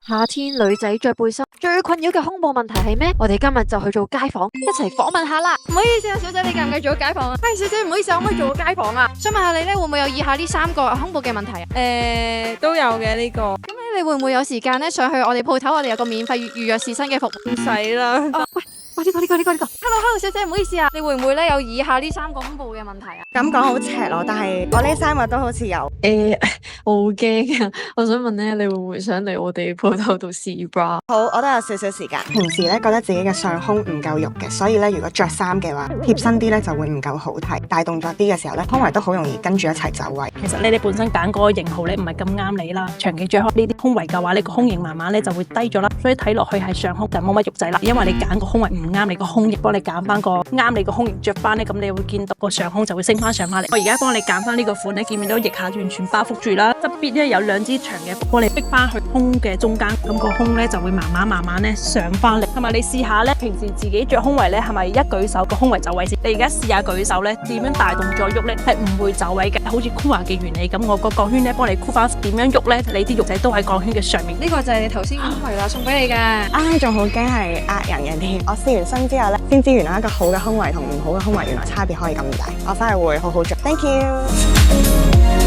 夏天女仔着背心最困擾嘅胸部問題係咩？我哋今日就去做街訪，一齊訪問下啦。唔好意思啊，小姐，你介唔介意做街訪啊？喂，小姐，唔好意思，可唔可以做個街訪啊？想問下你咧，會唔會有以下呢3個胸部嘅問題啊？都有嘅呢個，咁你會唔會有時間咧上去我哋鋪頭，我哋有個免費預約試身嘅服務？唔使啦。喂，呢個。Hello，小姐，唔好意思啊，你會唔會咧有以下呢3個胸部嘅問題啊？咁講好赤裸，但係我呢3個都好似有。我好驚啊！我想問咧，你會唔會想嚟我哋鋪頭度試 bra？好，我都有少少時間。平時咧覺得自己嘅上胸唔夠肉嘅，所以咧如果着衫嘅話，貼身啲咧就會唔夠好睇。大動作啲嘅時候咧，胸圍都好容易跟住一齊走位。其實你本身揀嗰個型號咧唔係咁啱你啦，長期着開呢啲胸圍嘅話，你個胸型慢慢咧就會低咗啦，所以睇落去係上胸就冇乜肉仔啦。因為你揀個胸圍唔啱你個胸型，幫你揀翻個啱你個胸型着翻咧，咁你會見到個上胸就會升翻上翻嚟。我而家幫你揀翻呢個款咧，見唔見到腋下完全包覆住啦，側邊咧有2支長嘅布幫你逼翻去胸嘅中間，咁個胸咧就會慢慢咧上翻嚟。同埋你試下咧，平時自己着胸圍咧係咪一舉手個胸圍走位先？你而家試下舉手咧，點樣大動作喐咧係唔會走位嘅，好似箍牙嘅原理咁。我個鋼圈咧幫你箍翻，點樣喐咧？你啲肉仔都喺鋼圈嘅上面。呢個就係你頭先嘅胸圍啦，送俾你嘅。啱仲好驚係呃人嘅添。我試完身之後咧，先知原來一個好嘅胸圍同唔好嘅胸圍原來差別可以咁大。我翻去會好好着。Thank you。